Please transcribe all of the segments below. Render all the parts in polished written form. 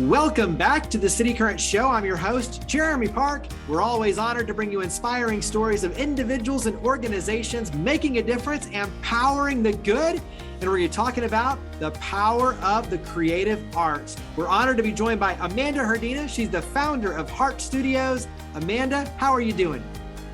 Welcome back to the City Current Show. I'm your host, Jeremy Park. We're always honored to bring you inspiring stories of individuals and organizations making a difference and powering the good. And we're going to be talking about the power of the creative arts. We're honored to be joined by Amanda Herdina. She's the founder of heART Studios. Amanda, how are you doing?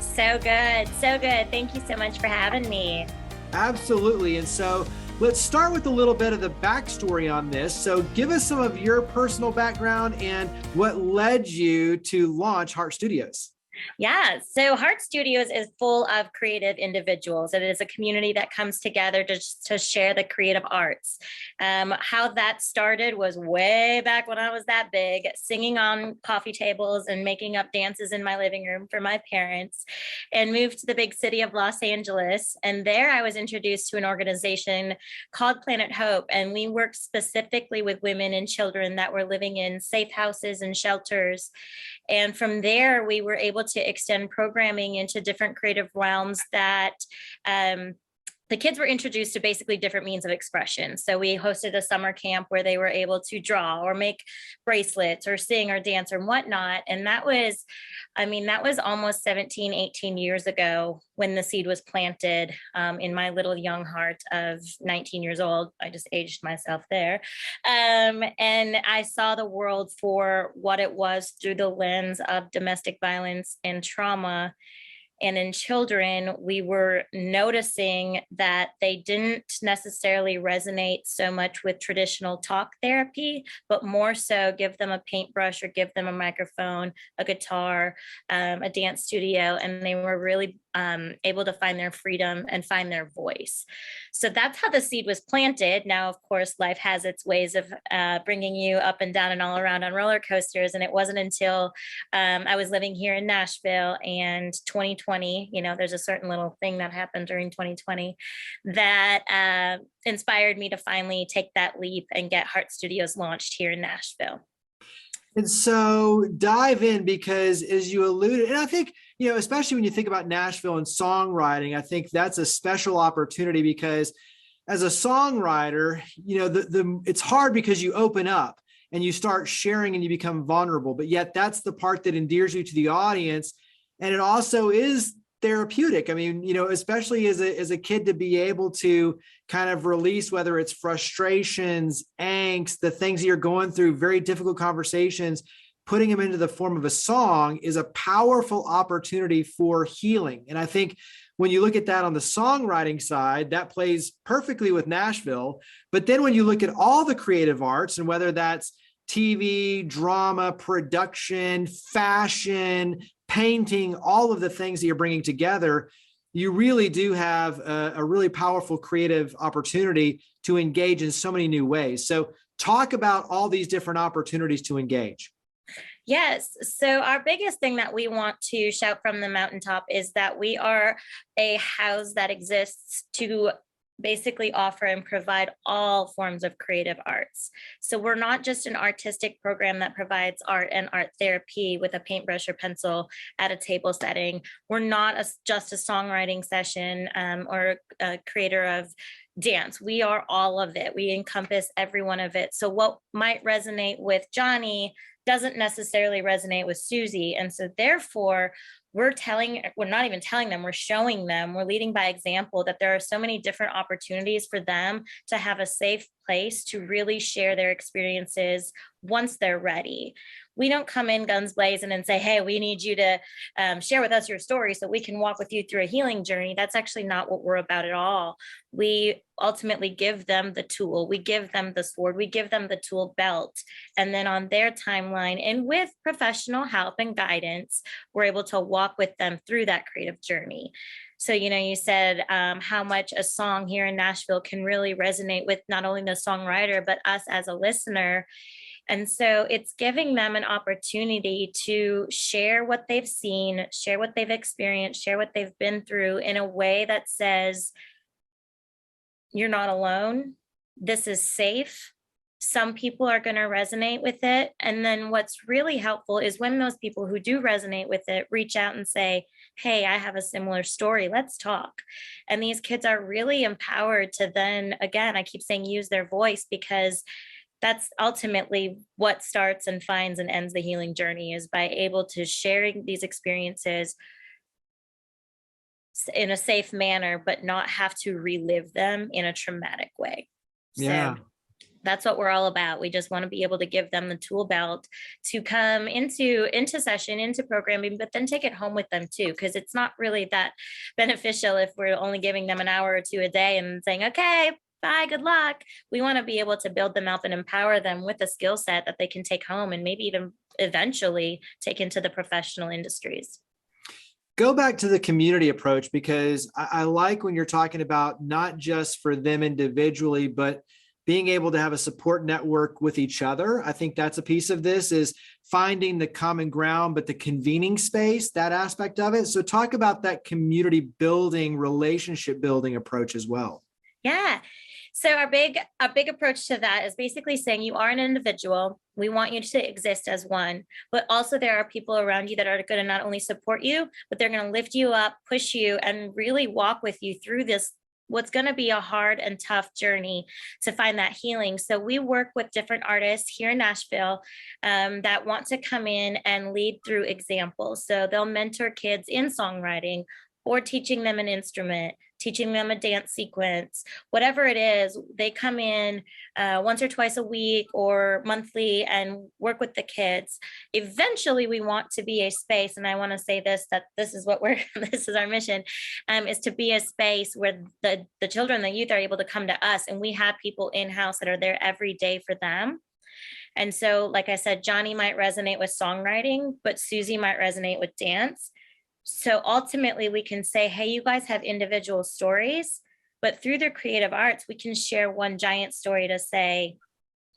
So good. So good. Thank you so much for having me. Absolutely. And so let's start with a little bit of the backstory on this. So give us some of your personal background and what led you to launch heART Studios. Yeah, so heART Studios is full of creative individuals. It is a community that comes together to share the creative arts. How that started was way back when I was that big, singing on coffee tables and making up dances in my living room for my parents, and moved to the big city of Los Angeles. And there I was introduced to an organization called Planet Hope. And we work specifically with women and children that were living in safe houses and shelters. And from there, we were able to extend programming into different creative realms that the kids were introduced to basically different means of expression. So we hosted a summer camp where they were able to draw or make bracelets or sing or dance or whatnot. And that was almost 17, 18 years ago when the seed was planted in my little young heart of 19 years old. I just aged myself there. And I saw the world for what it was through the lens of domestic violence and trauma. And in children, we were noticing that they didn't necessarily resonate so much with traditional talk therapy, but more so give them a paintbrush or give them a microphone, a guitar, a dance studio, and they were really able to find their freedom and find their voice. So that's how the seed was planted. Now, of course, life has its ways of bringing you up and down and all around on roller coasters. And it wasn't until I was living here in Nashville and 2020, there's a certain little thing that happened during 2020 that inspired me to finally take that leap and get heART Studios launched here in Nashville. And so dive in, because as you alluded, and I think, especially when you think about Nashville and songwriting, I think that's a special opportunity because as a songwriter, it's hard because you open up and you start sharing and you become vulnerable, but yet that's the part that endears you to the audience. And it also is therapeutic. I mean, especially as a kid, to be able to kind of release, whether it's frustrations, angst, the things that you're going through, very difficult conversations, putting them into the form of a song is a powerful opportunity for healing. And I think when you look at that on the songwriting side, that plays perfectly with Nashville. But then when you look at all the creative arts, and whether that's TV, drama, production, fashion, painting, all of the things that you're bringing together, you really do have a really powerful creative opportunity to engage in so many new ways. So talk about all these different opportunities to engage. Yes. So our biggest thing that we want to shout from the mountaintop is that we are a house that exists to basically offer and provide all forms of creative arts. So we're not just an artistic program that provides art and art therapy with a paintbrush or pencil at a table setting. We're not just a songwriting session or a creator of dance. We are all of it. We encompass every one of it. So what might resonate with Johnny doesn't necessarily resonate with Susie. And so therefore, we're not even telling them, we're showing them, we're leading by example that there are so many different opportunities for them to have a safe place to really share their experiences once they're ready. We don't come in guns blazing and say, hey, we need you to share with us your story so we can walk with you through a healing journey. That's actually not what we're about at all. We ultimately give them the tool. We give them the sword. We give them the tool belt. And then on their timeline and with professional help and guidance, we're able to walk with them through that creative journey. So, you said how much a song here in Nashville can really resonate with not only the songwriter, but us as a listener. And so it's giving them an opportunity to share what they've seen, share what they've experienced, share what they've been through in a way that says, you're not alone. This is safe. Some people are going to resonate with it. And then what's really helpful is when those people who do resonate with it reach out and say, hey, I have a similar story. Let's talk. And these kids are really empowered to then, again, I keep saying use their voice, because that's ultimately what starts and finds and ends the healing journey, is by able to sharing these experiences in a safe manner, but not have to relive them in a traumatic way. So Yeah. that's what we're all about. We just want to be able to give them the tool belt to come into session, into programming, but then take it home with them too, because it's not really that beneficial if we're only giving them an hour or two a day and saying, okay, bye, good luck. We want to be able to build them up and empower them with a skill set that they can take home and maybe even eventually take into the professional industries. Go back to the community approach, because I like when you're talking about not just for them individually, but being able to have a support network with each other. I think that's a piece of this, is finding the common ground, but the convening space, that aspect of it. So talk about that community building, relationship building approach as well. Yeah. So our big approach to that is basically saying you are an individual. We want you to exist as one, but also there are people around you that are going to not only support you, but they're going to lift you up, push you, and really walk with you through this, what's going to be a hard and tough journey to find that healing. So we work with different artists here in Nashville that want to come in and lead through examples. So they'll mentor kids in songwriting, or teaching them an instrument, teaching them a dance sequence, whatever it is. They come in once or twice a week or monthly and work with the kids. Eventually, we want to be a space, and I want to say this, that this is what we're, this is our mission, is to be a space where the children, the youth are able to come to us, and we have people in-house that are there every day for them. And so, like I said, Johnny might resonate with songwriting, but Susie might resonate with dance. So ultimately, we can say, hey, you guys have individual stories, but through their creative arts, we can share one giant story to say,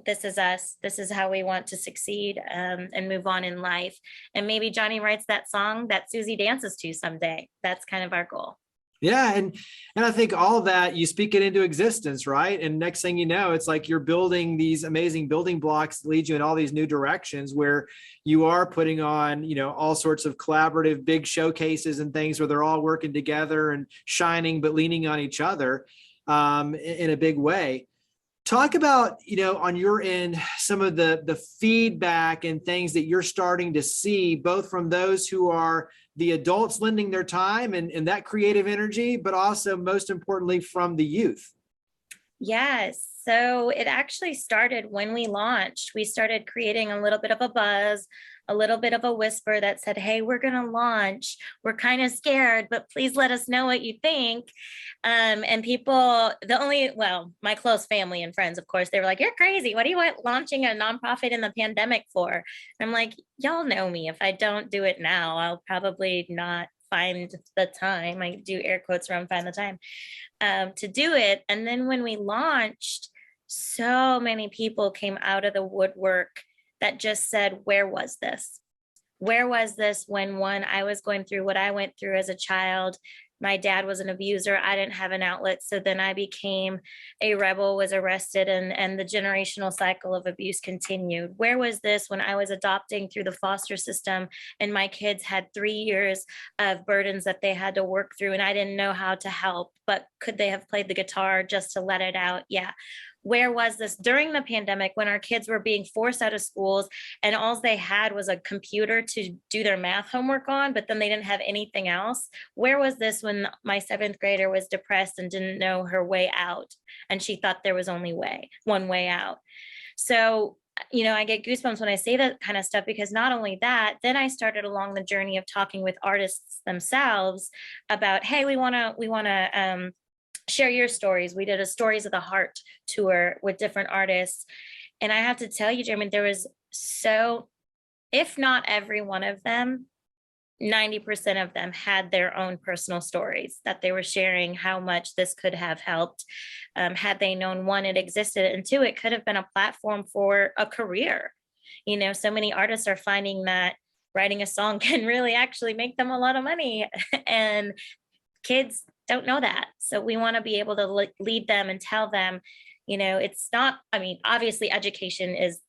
this is us, this is how we want to succeed and move on in life. And maybe Johnny writes that song that Susie dances to someday. That's kind of our goal. Yeah. And I think all of that, you speak it into existence, right? And next thing you know, it's like you're building these amazing building blocks that lead you in all these new directions, where you are putting on, all sorts of collaborative big showcases and things where they're all working together and shining, but leaning on each other in a big way. Talk about, on your end, some of the feedback and things that you're starting to see, both from those who are the adults lending their time and that creative energy, but also most importantly from the youth. Yes. So it actually started when we launched. We started creating a little bit of a buzz, a little bit of a whisper that said, hey, we're going to launch. We're kind of scared, but please let us know what you think. And people, my close family and friends, of course, they were like, you're crazy. What are you launching a nonprofit in the pandemic for? And I'm like, y'all know me. If I don't do it now, I'll probably not find the time. I do air quotes around find the time to do it. And then when we launched, so many people came out of the woodwork that just said, where was this? Where was this when, one, I was going through what I went through as a child? My dad was an abuser. I didn't have an outlet. So then I became a rebel, was arrested, and the generational cycle of abuse continued. Where was this when I was adopting through the foster system and my kids had 3 years of burdens that they had to work through and I didn't know how to help, but could they have played the guitar just to let it out? Yeah. Where was this during the pandemic when our kids were being forced out of schools and all they had was a computer to do their math homework on, but then they didn't have anything else? Where was this when my 7th grader was depressed and didn't know her way out and she thought there was only one way out? So, I get goosebumps when I say that kind of stuff, because not only that, then I started along the journey of talking with artists themselves about, hey, we want to share your stories. We did a Stories of the Heart tour with different artists. And I have to tell you, Jeremy, there was if not every one of them, 90% of them had their own personal stories that they were sharing, how much this could have helped had they known, one, it existed, and two, it could have been a platform for a career. So many artists are finding that writing a song can really actually make them a lot of money. And kids don't know that. So we want to be able to lead them and tell them, it's not, obviously education is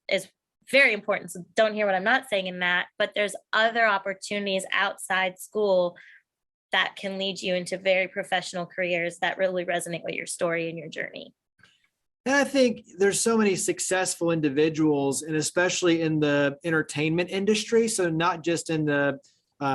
very important. So don't hear what I'm not saying in that, but there's other opportunities outside school that can lead you into very professional careers that really resonate with your story and your journey. And I think there's so many successful individuals, and especially in the entertainment industry. So not just in the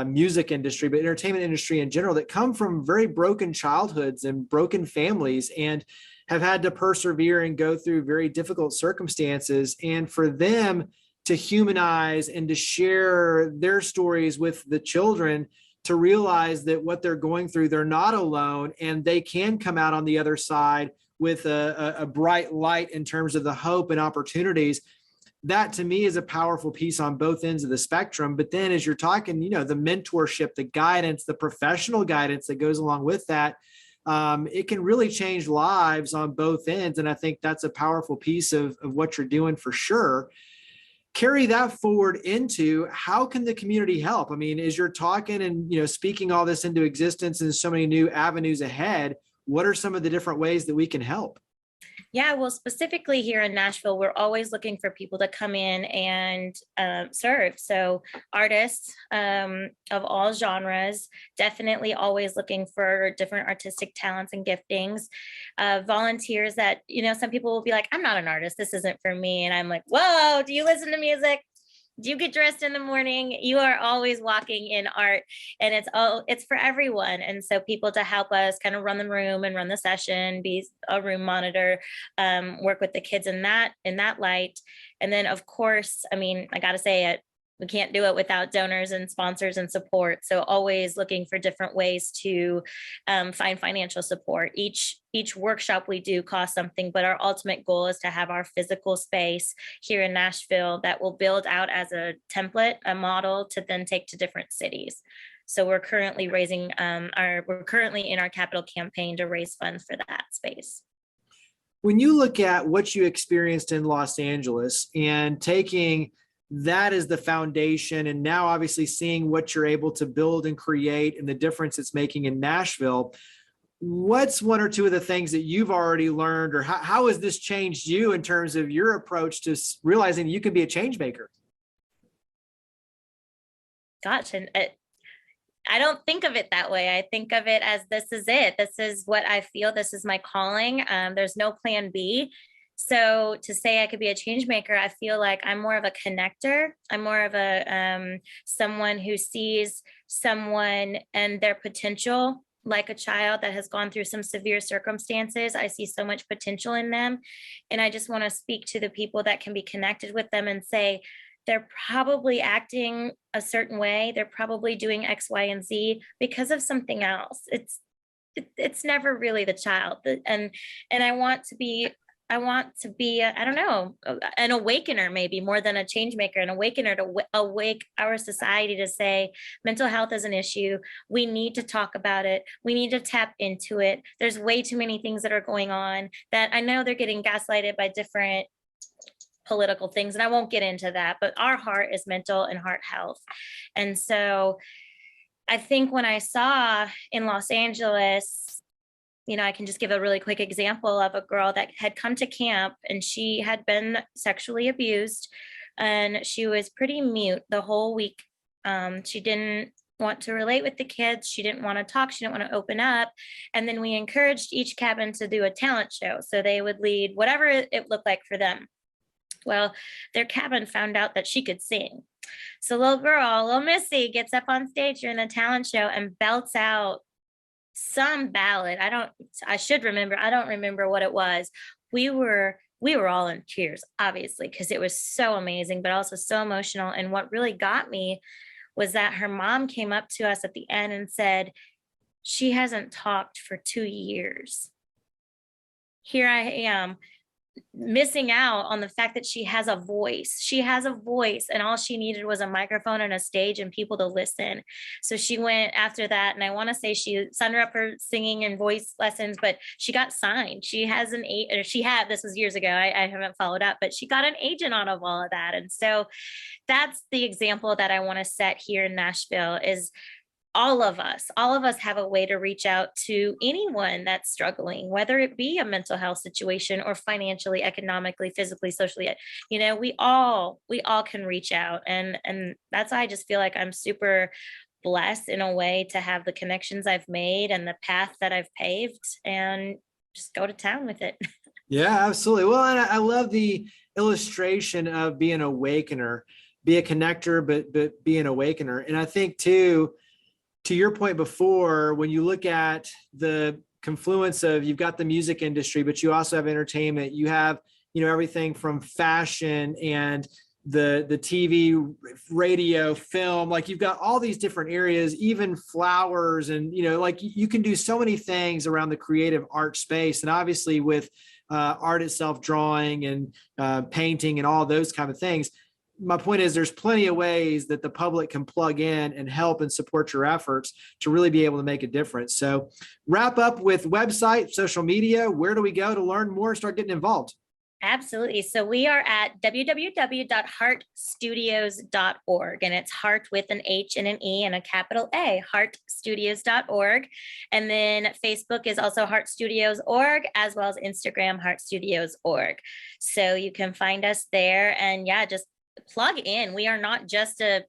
music industry, but entertainment industry in general, that come from very broken childhoods and broken families and have had to persevere and go through very difficult circumstances. And for them to humanize and to share their stories with the children, to realize that what they're going through, they're not alone, and they can come out on the other side with a bright light in terms of the hope and opportunities. That to me is a powerful piece on both ends of the spectrum. But then as you're talking, the mentorship, the guidance, the professional guidance that goes along with that, it can really change lives on both ends. And I think that's a powerful piece of what you're doing for sure. Carry that forward into how can the community help? I mean, as you're talking and speaking all this into existence and so many new avenues ahead, what are some of the different ways that we can help? Yeah, well, specifically here in Nashville, we're always looking for people to come in and serve. So artists of all genres, definitely always looking for different artistic talents and giftings. Volunteers that, some people will be like, I'm not an artist, this isn't for me. And I'm like, whoa, do you listen to music? Do you get dressed in the morning? You are always walking in art, and it's for everyone. And so people to help us kind of run the room and run the session, be a room monitor, work with the kids in that light. And then of course, I mean, I got to say it, we can't do it without donors and sponsors and support. So always looking for different ways to find financial support. Each workshop we do costs something, but our ultimate goal is to have our physical space here in Nashville that will build out as a template, a model to then take to different cities. So we're currently we're currently in our capital campaign to raise funds for that space. When you look at what you experienced in Los Angeles and taking that is the foundation, and now obviously seeing what you're able to build and create and the difference it's making in Nashville, what's one or two of the things that you've already learned, or how has this changed you in terms of your approach to realizing you can be a change maker? Gosh, and I don't think of it that way. I think of it as this is it. This is what I feel. This is my calling. There's no plan B. So to say I could be a change maker, I feel like I'm more of a connector. I'm more of a someone who sees someone and their potential, like a child that has gone through some severe circumstances. I see so much potential in them. And I just want to speak to the people that can be connected with them and say, they're probably acting a certain way. They're probably doing X, Y, and Z because of something else. It's never really the child. And I want to be, I don't know, an awakener, maybe more than a change maker, an awakener to awake our society to say mental health is an issue. We need to talk about it. We need to tap into it. There's way too many things that are going on that I know they're getting gaslighted by different political things. And I won't get into that, but our heart is mental and heart health. And so I think when I saw in Los Angeles, I can just give a really quick example of a girl that had come to camp and she had been sexually abused and she was pretty mute the whole week. She didn't want to relate with the kids. She didn't want to talk. She didn't want to open up. And then we encouraged each cabin to do a talent show. So they would lead whatever it looked like for them. Well, their cabin found out that she could sing. So little Missy gets up on stage during the talent show and belts out some ballad. I should remember. I don't remember what it was. We were all in tears, obviously, because it was so amazing, but also so emotional. And what really got me was that her mom came up to us at the end and said, she hasn't talked for 2 years. Here I am, missing out on the fact that she has a voice. She has a voice, and all she needed was a microphone and a stage and people to listen. So she went after that, and I want to say she signed her up for singing and voice lessons, but she got signed. She has this was years ago. I haven't followed up, but she got an agent out of all of that. And so that's the example that I want to set here in Nashville is all of us have a way to reach out to anyone that's struggling, whether it be a mental health situation or financially, economically, physically, socially. We all can reach out, and that's why I just feel like I'm super blessed in a way to have the connections I've made and the path that I've paved, and just go to town with it. Yeah, absolutely. Well, and I love the illustration of being an awakener, be a connector, but be an awakener. And I think too, to your point before, when you look at the confluence of, you've got the music industry, but you also have entertainment, you have, everything from fashion and the TV, radio, film, like you've got all these different areas, even flowers, and like you can do so many things around the creative art space. And obviously with art itself, drawing and painting and all those kind of things, my point is there's plenty of ways that the public can plug in and help and support your efforts to really be able to make a difference. So wrap up with website, social media. Where do we go to learn more and start getting involved? Absolutely. So we are at www.heartstudios.org, and it's heart with an H and an E and a capital A, heartstudios.org. And then Facebook is also heartstudios.org, as well as Instagram, heartstudios.org. So you can find us there, and yeah, just plug in. We are not just a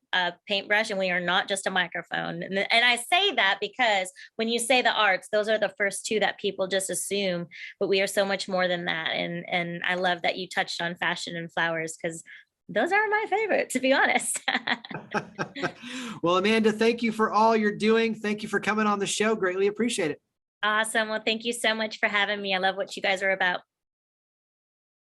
paintbrush, and we are not just a microphone. And I say that because when you say the arts, those are the first two that people just assume, but we are so much more than that. And I love that you touched on fashion and flowers, because those are my favorite, to be honest. Well, Amanda, thank you for all you're doing. Thank you for coming on the show. Greatly appreciate it. Awesome. Well, thank you so much for having me. I love what you guys are about.